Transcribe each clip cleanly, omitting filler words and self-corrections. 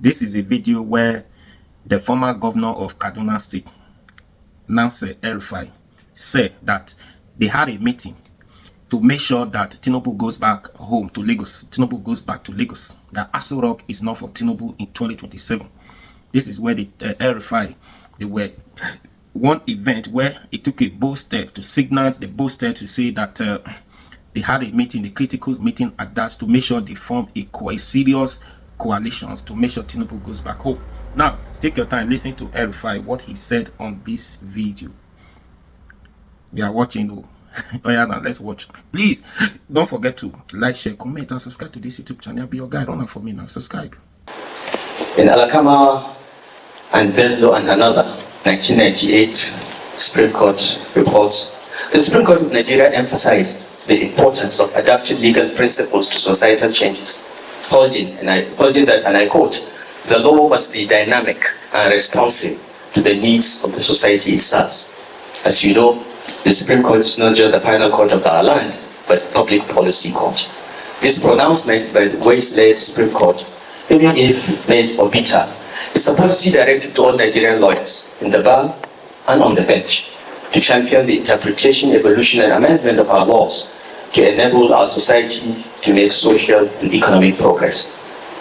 This is a video where the former governor of Kaduna State, now Rufai, said that they had a meeting to make sure that Tinubu goes back home to Lagos. Tinubu goes back to Lagos. That Aso Rock is not for Tinubu in 2027. This is where the Rufai, they were one event where it took a bold step to signal the bold step to say that they had a meeting, a critical meeting at that, to make sure they form a serious coalitions to make sure Tinubu goes back home. Now, take your time, listen to Rufai, what he said on this video. We are watching. Oh yeah, now let's watch. Please don't forget to like, share, comment, and subscribe to this YouTube channel. Be your guide. Run for me now. Subscribe. In Alakama and Bello and another 1998 Supreme Court reports, the Supreme Court of Nigeria emphasized the importance of adapting legal principles to societal changes, holding that, and I quote, "The law must be dynamic and responsive to the needs of the society itself." As you know, the Supreme Court is not just the final court of our land, but public policy court. This pronouncement by the Wales-led Supreme Court, even if made or bitter, is a policy directive to all Nigerian lawyers in the bar and on the bench to champion the interpretation, evolution, and amendment of our laws to enable our society to make social and economic progress.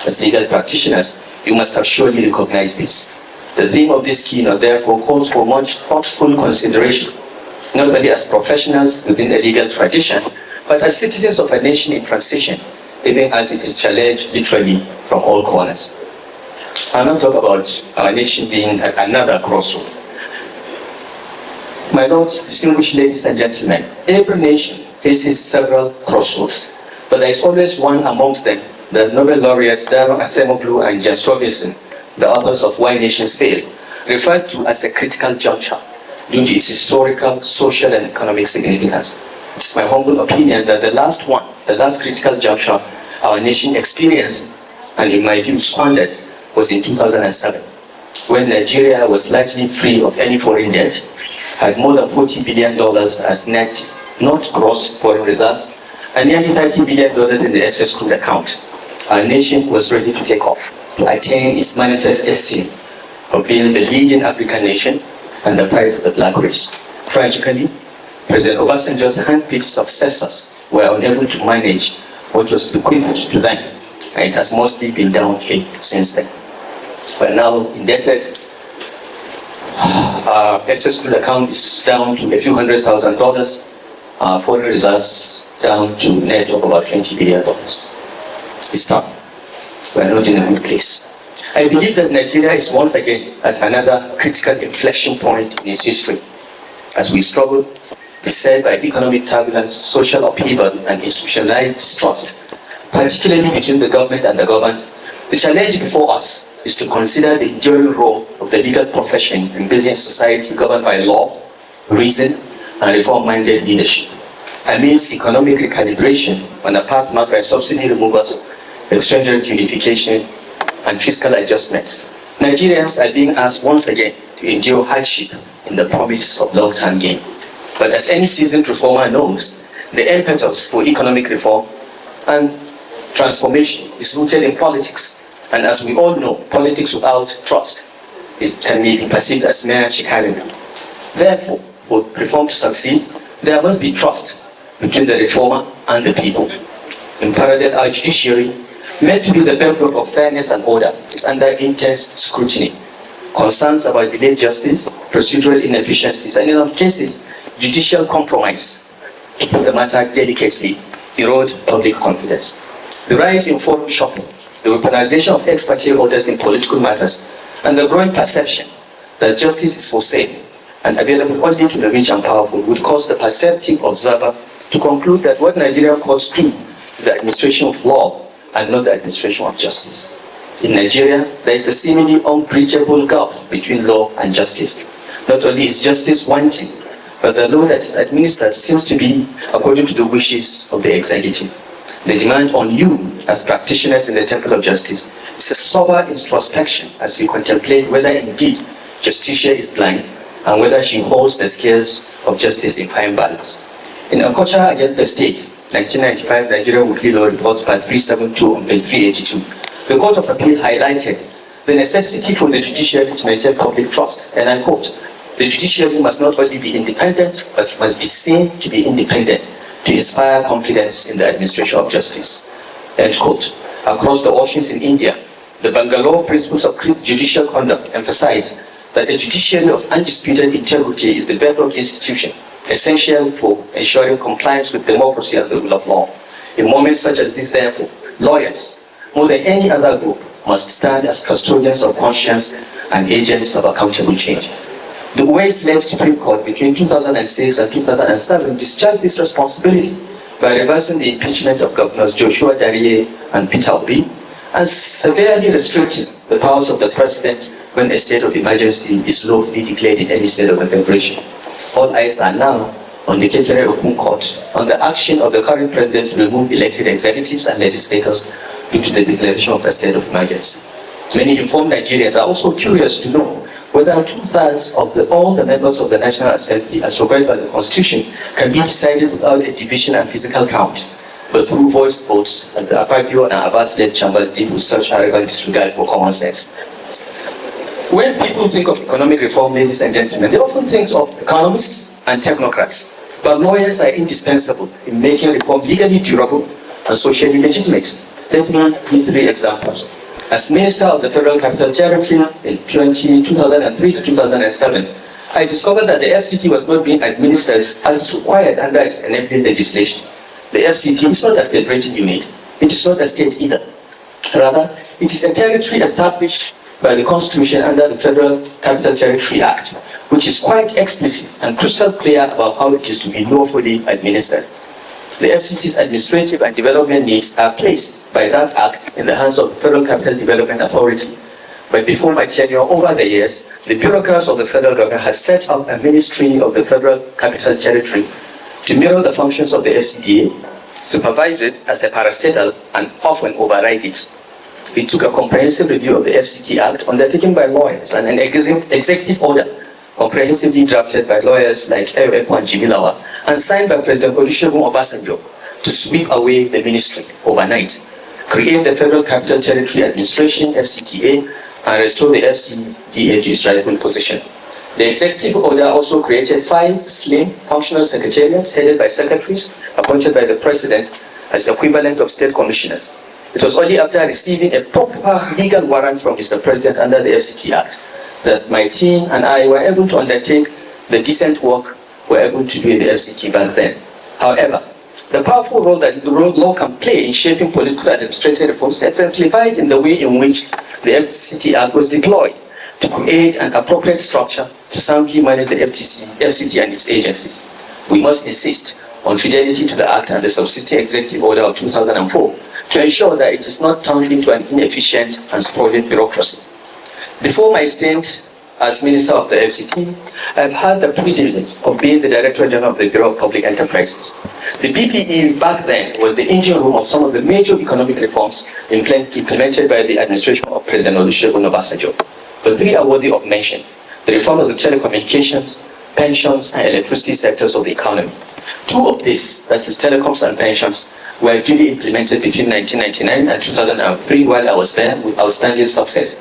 As legal practitioners, you must have surely recognized this. The theme of this keynote therefore calls for much thoughtful consideration, not only as professionals within the legal tradition, but as citizens of a nation in transition, even as it is challenged literally from all corners. I'll not talk about our nation being at another crossroads. My lords, distinguished ladies and gentlemen, every nation faces several crossroads, but there is always one amongst them that Nobel laureates Daron Acemoglu and Jan Sobieson, the authors of Why Nations Fail, referred to as a critical juncture due to its historical, social, and economic significance. It is my humble opinion that the last critical juncture our nation experienced, and in my view squandered, was in 2007, when Nigeria was largely free of any foreign debt, had more than $40 billion as net, not gross foreign reserves, and nearly $30 billion in the excess crude account. Our nation was ready to take off, to attain its manifest destiny of being the leading African nation and the pride of the black race. Tragically, President Obasanjo's hand-picked successors were unable to manage what was bequeathed to them, and it has mostly been downhill since then. We're now indebted. Our excess crude account is down to a few $100,000. Our foreign reserves down to net of about $20 billion. It's tough. We're not in a good place. I believe that Nigeria is once again at another critical inflection point in its history. As we struggle, beset by economic turbulence, social upheaval, and institutionalized distrust, particularly between the government and the governed, the challenge before us is to consider the enduring role of the legal profession in building a society governed by law, reason, and reform-minded leadership. Amidst economic recalibration on a path marked by subsidy removals, exchange rate unification, and fiscal adjustments, Nigerians are being asked once again to endure hardship in the promise of long-term gain. But as any seasoned reformer knows, the impetus for economic reform and transformation is rooted in politics. And as we all know, politics without trust can be perceived as mere chicanery. Therefore, for reform to succeed, there must be trust between the reformer and the people. In parallel, our judiciary, meant to be the bedrock of fairness and order, is under intense scrutiny. Concerns about delayed justice, procedural inefficiencies, and in some cases, judicial compromise, to put the matter delicately, erode public confidence. The rise in forum shopping, the weaponization of ex parte orders in political matters, and the growing perception that justice is for sale and available only to the rich and powerful would cause the perceptive observer to conclude that what Nigerian courts do is the administration of law and not the administration of justice. In Nigeria, there is a seemingly unbridgeable gulf between law and justice. Not only is justice wanting, but the law that is administered seems to be according to the wishes of the executive. The demand on you as practitioners in the temple of justice is a sober introspection as you contemplate whether indeed Justitia is blind and whether she holds the scales of justice in fine balance. In Okocha against the state, 1995 Nigeria Weekly Law Reports Part 372 on page 382, the Court of Appeal highlighted the necessity for the judiciary to maintain public trust, and I quote, "The judiciary must not only be independent, but must be seen to be independent to inspire confidence in the administration of justice," end quote. Across the oceans in India, the Bangalore Principles of Judicial Conduct emphasize that a judiciary of undisputed integrity is the bedrock institution essential for ensuring compliance with democracy and the rule of law. In moments such as this, therefore, lawyers, more than any other group, must stand as custodians of conscience and agents of accountable change. The Uwais-led Supreme Court between 2006 and 2007 discharged this responsibility by reversing the impeachment of Governors Joshua Darie and Peter Obi and severely restricting the powers of the President when a state of emergency is lawfully declared in any state of the Federation. All eyes are now on the Ketere Open Court on the action of the current President to remove elected executives and legislators due to the declaration of a state of emergency. Many informed Nigerians are also curious to know whether 2/3 of all the members of the National Assembly, as required by the Constitution, can be decided without a division and physical count, but through voiced votes, as the Akpabio and Abbas-led chambers did with such arrogant disregard for common sense. When people think of economic reform, ladies and gentlemen, they often think of economists and technocrats, but lawyers are indispensable in making reform legally durable and socially legitimate. Let me give 3 examples. As Minister of the Federal Capital Territory in 2003 to 2007, I discovered that the FCT was not being administered as required under its enabling legislation. The FCT is not a federated unit. It is not a state either. Rather, it is a territory established by the Constitution under the Federal Capital Territory Act, which is quite explicit and crystal clear about how it is to be lawfully administered. The FCT's administrative and development needs are placed by that act in the hands of the Federal Capital Development Authority. But before my tenure, over the years, the bureaucrats of the federal government have set up a ministry of the Federal Capital Territory to mirror the functions of the FCDA, supervise it as a parastatal, and often override it. It took a comprehensive review of the FCT Act undertaken by lawyers and an executive order comprehensively drafted by lawyers like Ewe and Jimilawa and signed by President Olusegun Obasanjo to sweep away the ministry overnight, create the Federal Capital Territory Administration, FCTA, and restore the FCDA to its rightful position. The executive order also created 5 slim, functional secretariats headed by secretaries appointed by the President as equivalent of state commissioners. It was only after receiving a proper legal warrant from Mr. President under the FCT Act that my team and I were able to undertake the decent work we were able to do in the FCT back then. However, the powerful role that the law can play in shaping political administrative reforms is exemplified in the way in which the FCT Act was deployed to create an appropriate structure to soundly manage the FCT and its agencies. We must insist on fidelity to the Act and the subsisting executive order of 2004 to ensure that it is not turned into an inefficient and sprawling bureaucracy. Before my stint as Minister of the FCT, I've had the privilege of being the Director General of the Bureau of Public Enterprises. The BPE back then was the engine room of some of the major economic reforms implemented by the administration of President Olusegun Obasanjo. The 3 are worthy of mention: the reform of the telecommunications, pensions, and electricity sectors of the economy. 2 of these, that is telecoms and pensions, were duly implemented between 1999 and 2003 while I was there with outstanding success.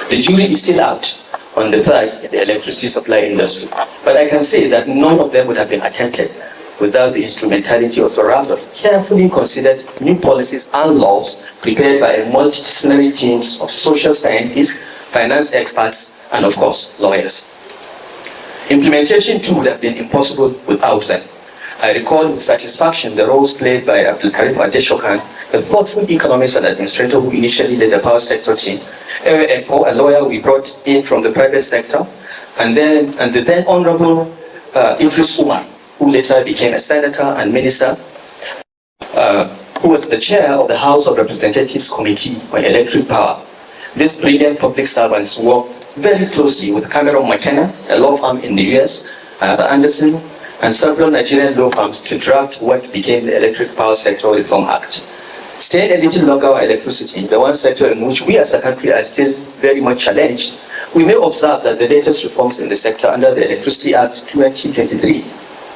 The jury is still out on the 3rd in the electricity supply industry, but I can say that none of them would have been attempted without the instrumentality of a raft of carefully considered new policies and laws prepared by a multidisciplinary teams of social scientists, finance experts, and of course, lawyers. Implementation too would have been impossible without them. I recall with satisfaction the roles played by Abdulkarim Adeshokan, a thoughtful economist and administrator who initially led the power sector team, a lawyer we brought in from the private sector, and the then Honorable Idris Umar, who later became a senator and minister, who was the chair of the House of Representatives Committee on Electric Power. These brilliant public servants worked very closely with Cameron McKenna, a law firm in the US, Anderson, and several Nigerian law firms to draft what became the Electric Power Sector Reform Act. Staying a little longer on electricity, the one sector in which we as a country are still very much challenged, we may observe that the latest reforms in the sector under the Electricity Act 2023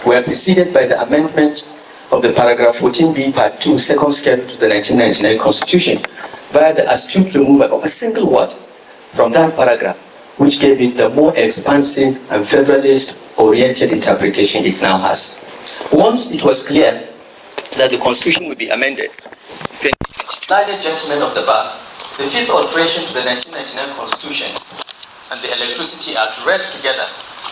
were preceded by the amendment of the paragraph 14B part 2 second schedule to the 1999 Constitution via the astute removal of a single word, from that paragraph, which gave it the more expansive and federalist-oriented interpretation it now has. Once it was clear that the Constitution would be amended, the decided gentlemen of the bar, the fifth alteration to the 1999 Constitution and the Electricity Act read together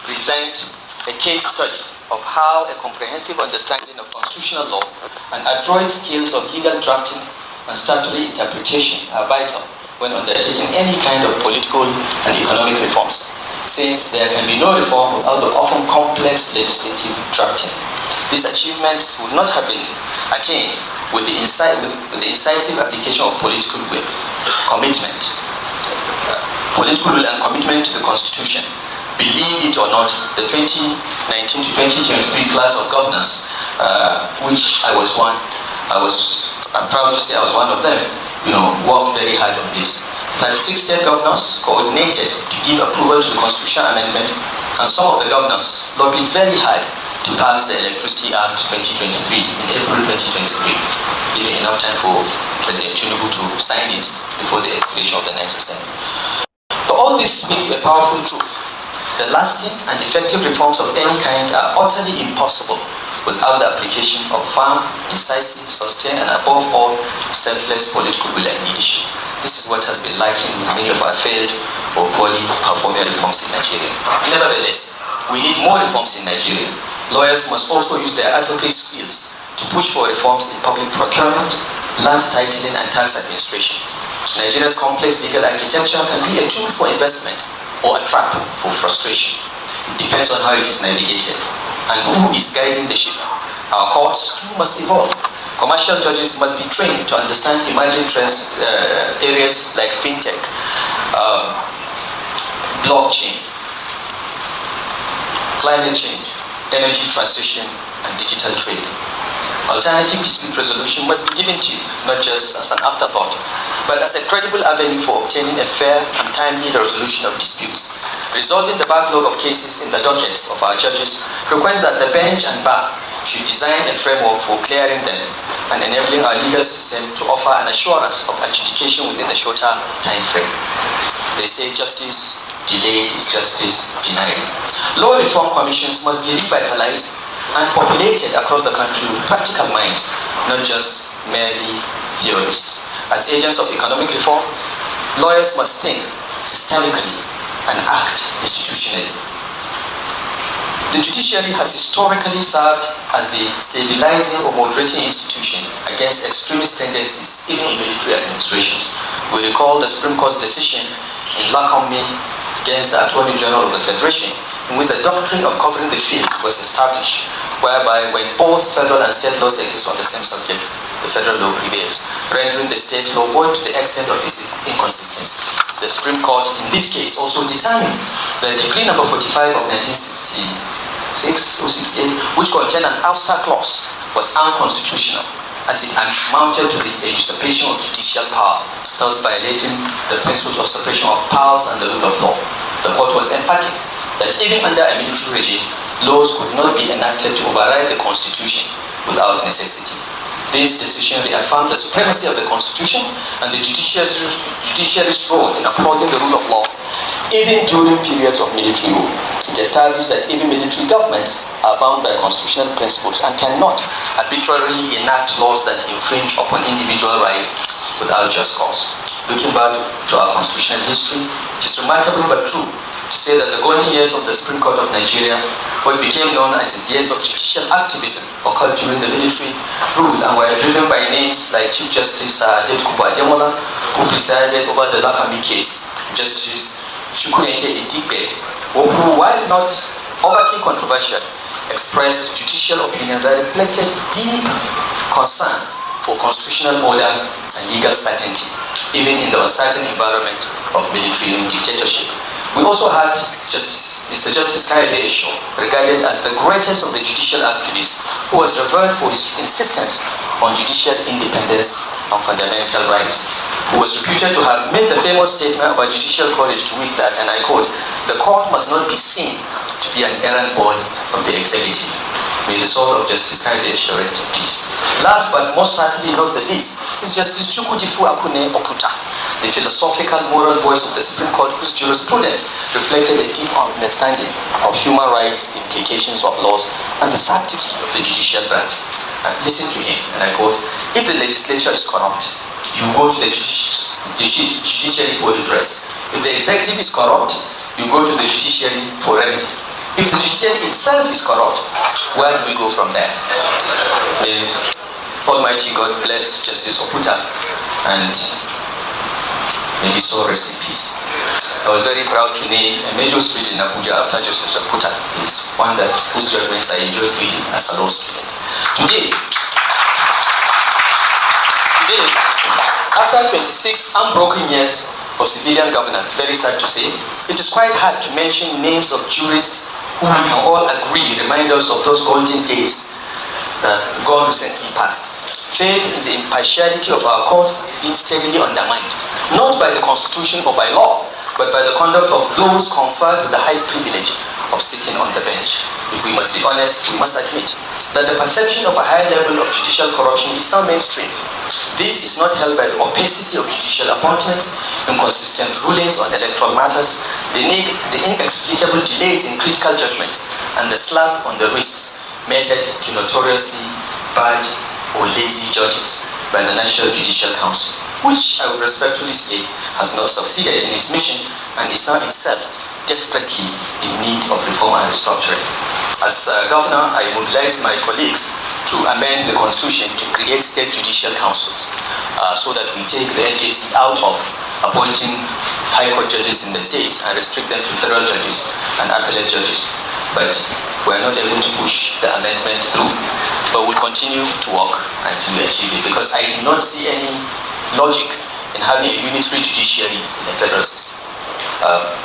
present a case study of how a comprehensive understanding of constitutional law and adroit skills of legal drafting and statutory interpretation are vital when undertaking any kind of political and economic reforms, since there can be no reform without the often complex legislative drafting. These achievements would not have been attained with the incisive application of political will, political will and commitment to the Constitution. Believe it or not, the 2019 to 2023 class of governors, which I'm proud to say I was one of them, worked very hard on this. 36 state governors coordinated to give approval to the Constitution amendment, and some of the governors lobbied very hard to pass the Electricity Act 2023 in April 2023, giving enough time for President TINUBU to sign it before the expiration of the next assembly. But all this speaks a powerful truth. The lasting and effective reforms of any kind are utterly impossible without the application of firm, incisive, sustained, and above all, selfless political will and leadership. This is what has been lacking with many of our failed or poorly performing reforms in Nigeria. Nevertheless, we need more reforms in Nigeria. Lawyers must also use their advocacy skills to push for reforms in public procurement, land titling, and tax administration. Nigeria's complex legal architecture can be a tool for investment or a trap for frustration. It depends on how it is navigated and who is guiding the ship. Our courts too must evolve. Commercial judges must be trained to understand emerging trends, areas like fintech, blockchain, climate change, energy transition, and digital trade. Alternative dispute resolution must be given teeth, not just as an afterthought, but as a credible avenue for obtaining a fair and timely resolution of disputes. Resolving the backlog of cases in the dockets of our judges requires that the bench and bar should design a framework for clearing them and enabling our legal system to offer an assurance of adjudication within a shorter time frame. They say justice delayed is justice denied. Law reform commissions must be revitalized and populated across the country with practical minds, not just merely theorists. As agents of economic reform, lawyers must think systemically and act institutionally. The judiciary has historically served as the stabilizing or moderating institution against extremist tendencies, even in military administrations. We recall the Supreme Court's decision in Lakambi against the Attorney General of the Federation, in which the doctrine of covering the field was established, whereby when both federal and state laws exist on the same subject, the federal law prevails, rendering the state law void to the extent of its inconsistency. The Supreme Court, in this case, also determined that Decree number 45 of 1966 or 68, which contained an ouster clause, was unconstitutional, as it amounted to a usurpation of judicial power, thus violating the principle of separation of powers and the rule of law. The court was emphatic that even under a military regime, laws could not be enacted to override the Constitution without necessity. This decision reaffirmed the supremacy of the Constitution and the judiciary's role in upholding the rule of law, even during periods of military rule. It established that even military governments are bound by constitutional principles and cannot arbitrarily enact laws that infringe upon individual rights without just cause. Looking back to our constitutional history, it is remarkable but true to say that the golden years of the Supreme Court of Nigeria, what became known as its years of judicial activism, occurred during the military rule and were driven by names like Chief Justice Kuba Ademola, who presided over the Lakambi case, Justice Chukwuemeka Idigbe, who, while not overtly controversial, expressed judicial opinions that reflected deep concern for constitutional order and legal certainty, even in the uncertain environment of military dictatorship. We also had Mr. Justice Kayode Esho, regarded as the greatest of the judicial activists, who was revered for his insistence on judicial independence and fundamental rights, who was reputed to have made the famous statement about judicial courage to wit that, and I quote, "The court must not be seen to be an errand boy of the executive." May the soul of Justice Kayode Esho rest in peace. Last but most certainly not the least is Justice Chukwudifu Akune Oputa, the philosophical moral voice of the Supreme Court, whose jurisprudence reflected a deep understanding of human rights, implications of laws, and the sanctity of the judicial branch. Listen to him, and I quote, "If the legislature is corrupt, you go to the judiciary for redress. If the executive is corrupt, you go to the judiciary for remedy. If the judiciary itself is corrupt, where do we go from there?" May Almighty God bless Justice Oputa, and may his soul rest in peace. I was very proud to name a major street in Abuja after Justice Oputa. He's one whose judgments I enjoyed reading as a law student. Today, after 26 unbroken years of civilian governance, very sad to say, it is quite hard to mention names of jurists who we can all agree remind us of those golden days that God recently passed. Faith in the impartiality of our courts is being steadily undermined, not by the Constitution or by law, but by the conduct of those conferred with the high privilege of sitting on the bench. If we must be honest, we must admit that the perception of a high level of judicial corruption is now mainstream. This is not held by the opacity of judicial appointments, inconsistent rulings on electoral matters, the inexplicable delays in critical judgments, and the slap on the wrists meted to notoriously bad or lazy judges by the National Judicial Council, which I would respectfully say has not succeeded in its mission and is now itself desperately in need of reform and restructuring. As governor, I mobilized my colleagues to amend the Constitution to create state judicial councils so that we take the NJC out of appointing high court judges in the state and restrict them to federal judges and appellate judges. But we are not able to push the amendment through, but we'll continue to work until we achieve it, because I do not see any logic in having a unitary judiciary in the federal system.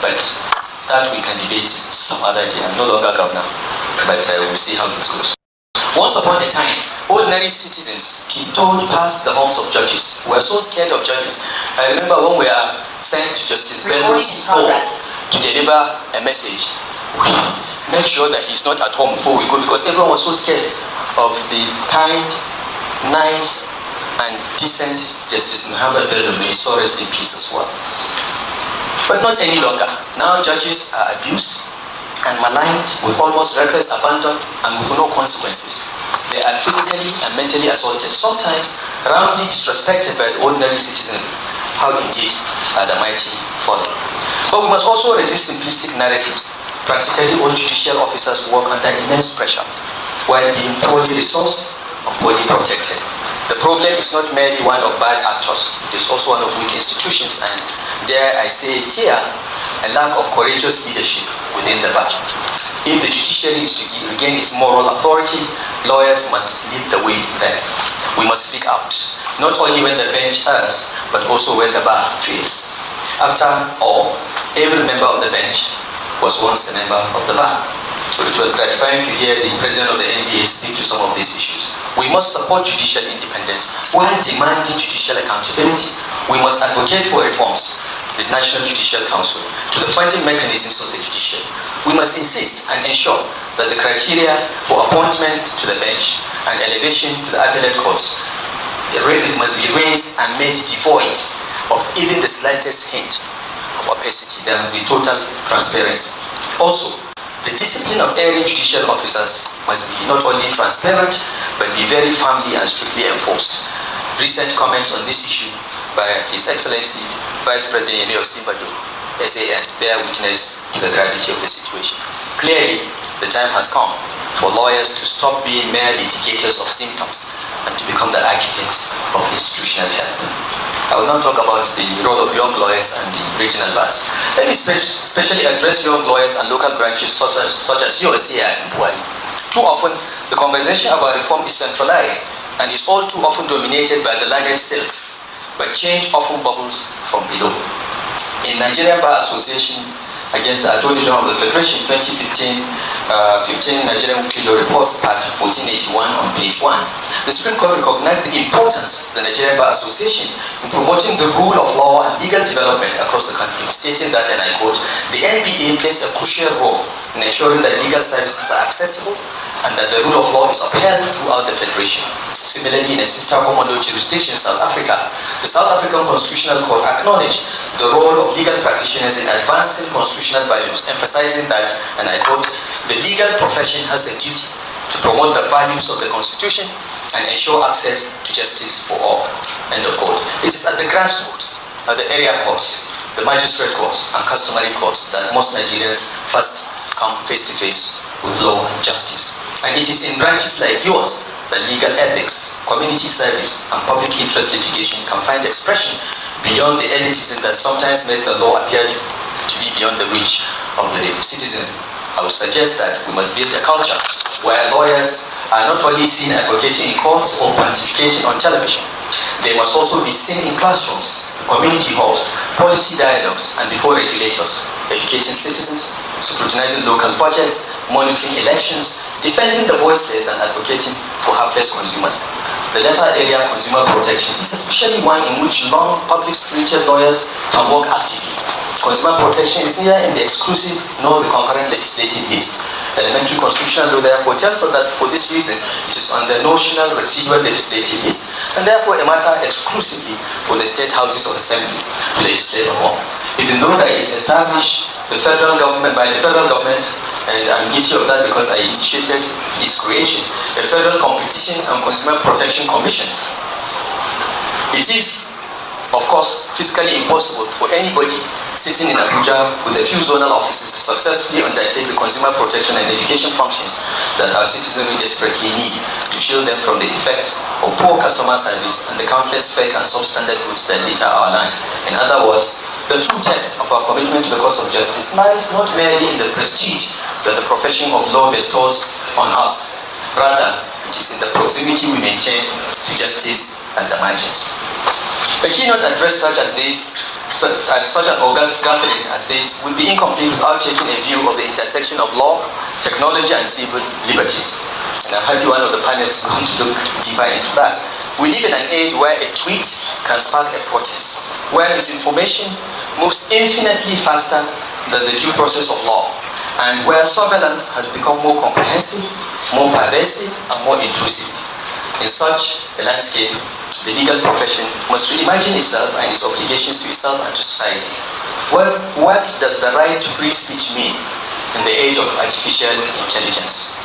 But that we can debate some other day. I'm no longer governor, but we'll see how this goes. Once upon a time, ordinary citizens tiptoed past the homes of judges. We were so scared of judges. I remember when we were sent to Justice Bello's home to deliver a message, we make sure that he's not at home before we go, because everyone was so scared of the kind, nice, and decent Justice Muhammad Bello. May so rest in peace as well. But not any longer. Now judges are abused and maligned with almost reckless abandon and with no consequences. They are physically and mentally assaulted, sometimes roundly disrespected by the ordinary citizen. How indeed are the mighty fallen. But we must also resist simplistic narratives. Practically all judicial officers work under immense pressure while being poorly resourced and poorly protected. The problem is not merely one of bad actors, it is also one of weak institutions, and dare I say it here, a lack of courageous leadership within the bar. If the judiciary is to regain its moral authority, lawyers must lead the way there. We must speak out, not only when the bench errs, but also when the bar fails. After all, every member of the bench was once a member of the bar. So it was gratifying to hear the president of the NBA speak to some of these issues. We must support judicial independence while demanding judicial accountability. We must advocate for reforms, the National Judicial Council, to the funding mechanisms of the judiciary. We must insist and ensure that the criteria for appointment to the bench and elevation to the appellate courts must be raised and made devoid of even the slightest hint of opacity. There must be total transparency. Also, the discipline of erring judicial officers must be not only transparent, but be very firmly and strictly enforced. Recent comments on this issue by His Excellency Vice President Yemi Osinbajo, SAN, bear witness to the gravity of the situation. Clearly, the time has come for lawyers to stop being mere litigators of symptoms and to become the architects of institutional health. I will now talk about the role of young lawyers and the regional bars. Let me especially address young lawyers and local branches such as yours here in Buhari. Too often, the conversation about reform is centralized and is all too often dominated by the laggard silks, but change often bubbles from below. In Nigerian Bar Association against the Attorney General of the Federation 2015 Nigerian Weekly Law Reports, Part 1481 on page 1, the Supreme Court recognized the importance of the Nigerian Bar Association in promoting the rule of law and legal development across the country, stating that, and I quote, the NBA plays a crucial role in ensuring that legal services are accessible and that the rule of law is upheld throughout the Federation. Similarly, in a sister common law jurisdiction, South Africa, the South African Constitutional Court acknowledged the role of legal practitioners in advancing constitutional values, emphasizing that, and I quote, the legal profession has a duty to promote the values of the Constitution and ensure access to justice for all, end of quote. It is at the grassroots, at the area courts, the magistrate courts, and customary courts that most Nigerians first come face to face with law and justice. And it is in branches like yours that legal ethics, community service, and public interest litigation can find expression beyond the elitism that sometimes make the law appear to be beyond the reach of the citizen. I would suggest that we must build a culture where lawyers are not only seen advocating in courts or pontificating on television. They must also be seen in classrooms, community halls, policy dialogues, and before regulators, educating citizens, scrutinizing local budgets, monitoring elections, defending the voiceless, and advocating for helpless consumers. The latter area, consumer protection, is especially one in which long public-spirited lawyers can work actively. Consumer protection is neither in the exclusive nor the concurrent legislative list. Elementary constitutional law therefore tells us that for this reason it is on the notional residual legislative list, and therefore a matter exclusively for the state houses of assembly to legislate upon. Even though that is established by the federal government, and I'm guilty of that because I initiated its creation, the Federal Competition and Consumer Protection Commission. It is, of course, physically impossible for anybody sitting in Abuja with a few zonal offices to successfully undertake the consumer protection and education functions that our citizenry desperately need to shield them from the effects of poor customer service and the countless fake and substandard goods that litter our land. In other words, the true test of our commitment to the cause of justice lies not merely in the prestige that the profession of law bestows on us. Rather, it is in the proximity we maintain to justice and the margins. A keynote address such an august gathering as this would be incomplete without taking a view of the intersection of law, technology, and civil liberties. And I'm happy one of the panelists is going to look deeper into that. We live in an age where a tweet can spark a protest, where misinformation moves infinitely faster than the due process of law, and where surveillance has become more comprehensive, more pervasive, and more intrusive. In such a landscape, the legal profession must reimagine itself and its obligations to itself and to society. Well, what does the right to free speech mean in the age of artificial intelligence?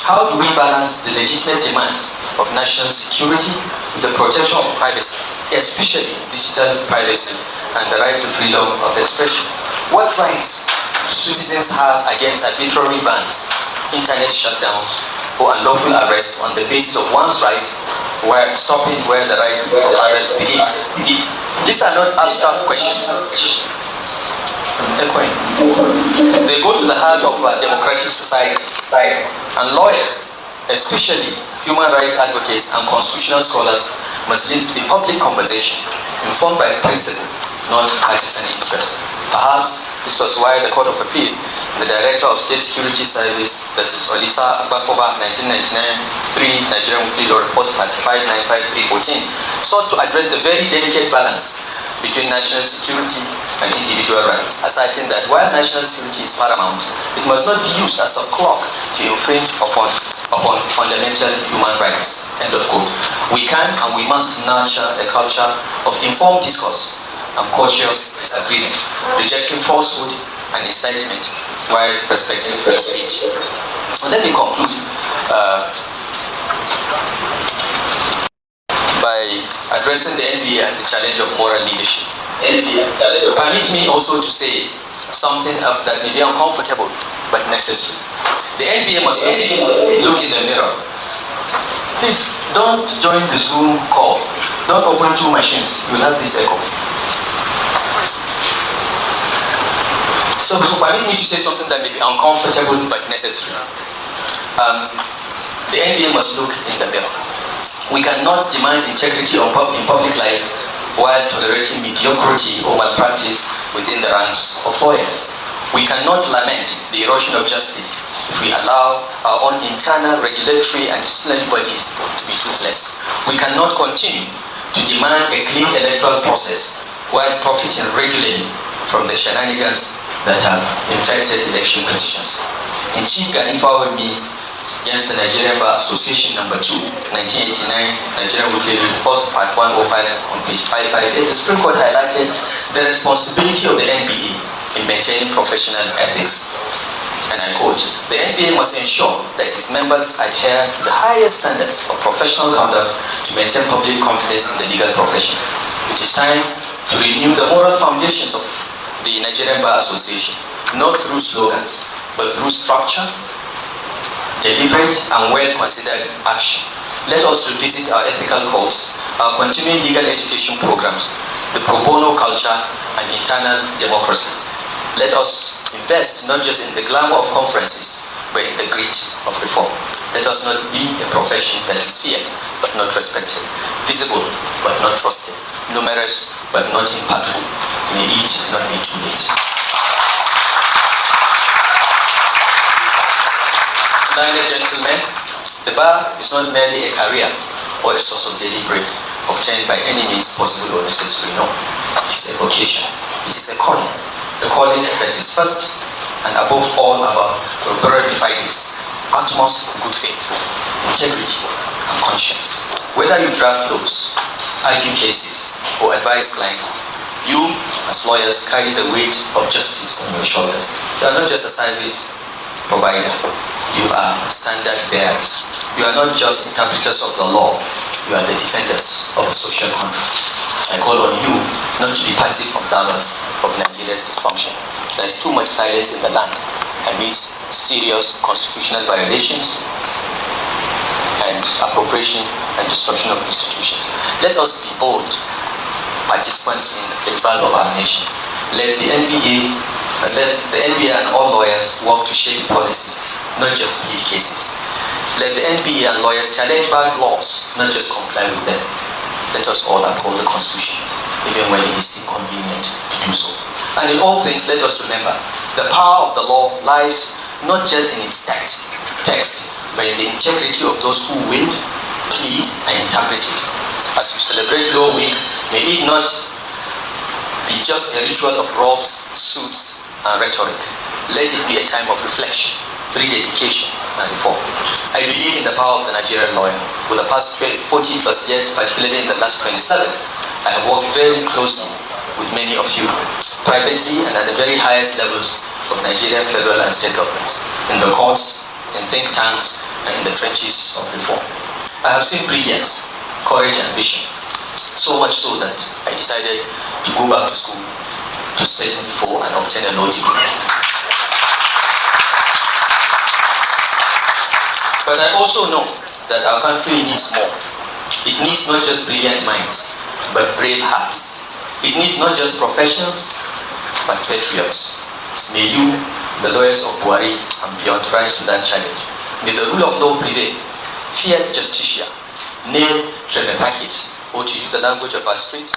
How do we balance the legitimate demands of national security with the protection of privacy, especially digital privacy, and the right to freedom of expression? What rights do citizens have against arbitrary bans, internet shutdowns, or unlawful arrest on the basis of one's right, where stopping where the rights of others begin? These are not abstract questions. They go to the heart of a democratic society. And lawyers, especially human rights advocates and constitutional scholars, must lead the public conversation informed by principle, not partisan interest. Perhaps this was why the Court of Appeal, the Director of State Security Service, that is Olisa Agbakoba, 1999-3 Nigerian Weekly Law Report, Part 595-314, sought to address the very delicate balance between national security and individual rights, asserting that while national security is paramount, it must not be used as a clock to infringe upon fundamental human rights. End of quote. We can and we must nurture a culture of informed discourse and cautious disagreement, rejecting falsehood and incitement while respecting free speech. Let me conclude by addressing the NBA and the challenge of moral leadership. Permit me also to say something that may be uncomfortable but necessary. The NBA must look in the mirror. Please don't join the Zoom call. Don't open two machines. You'll have this echo. So permit me to say something that may be uncomfortable but necessary. The NBA must look in the mirror. We cannot demand integrity in public life while tolerating mediocrity or malpractice within the ranks of lawyers. We cannot lament the erosion of justice if we allow our own internal regulatory and disciplinary bodies to be toothless. We cannot continue to demand a clean electoral process while profiting regularly from the shenanigans that have infected election petitions. In Chief Ganifa with me, against the Nigerian Bar Association number 2, 1989, Nigerian Weekly Report, part 105 on page 558, the Supreme Court highlighted the responsibility of the NBA in maintaining professional ethics. And I quote, the NBA must ensure that its members adhere to the highest standards of professional conduct to maintain public confidence in the legal profession. It is time to renew the moral foundations of the Nigerian Bar Association, not through slogans, but through structure, deliberate and well-considered action. Let us revisit our ethical codes, our continuing legal education programs, the pro bono culture, and internal democracy. Let us invest not just in the glamour of conferences, but in the grit of reform. Let us not be a profession that is feared, but not respected, visible, but not trusted, numerous, but not impactful. May it not be too late. Ladies and gentlemen, the bar is not merely a career or a source of daily bread obtained by any means possible or necessary. No, it is a vocation. It is a calling that is first and above all about prerogative is utmost good faith, integrity, and conscience. Whether you draft laws, argue cases, or advise clients, you as lawyers carry the weight of justice on your shoulders. You are not just a service provider. You are standard bearers. You are not just interpreters of the law. You are the defenders of the social contract. I call on you not to be passive observers of Nigeria's dysfunction. There is too much silence in the land amidst serious constitutional violations and appropriation and destruction of institutions. Let us be bold participants in the battle of our nation. Let the NBA and all lawyers work to shape policies, not just plead cases. Let the NBA and lawyers challenge bad laws, not just comply with them. Let us all uphold the Constitution, even when it is inconvenient to do so. And in all things, let us remember, the power of the law lies not just in its text, but in the integrity of those who will plead and interpret it. As we celebrate Law Week, may it not be just a ritual of robes, suits, and rhetoric. Let it be a time of reflection, rededication, and reform. I believe in the power of the Nigerian lawyer. For the past 40 plus years, particularly in the last 27, I have worked very closely with many of you, privately and at the very highest levels of Nigerian federal and state governments, in the courts, in think tanks, and in the trenches of reform. I have seen brilliance, courage, and vision, so much so that I decided to go back to school to study for and obtain a law degree. But I also know that our country needs more. It needs not just brilliant minds, but brave hearts. It needs not just professionals, but patriots. May you, the lawyers of Buhari and beyond, rise to that challenge. May the rule of law prevail. Fiat justitia, nil treme pacet, or to use the language of our streets,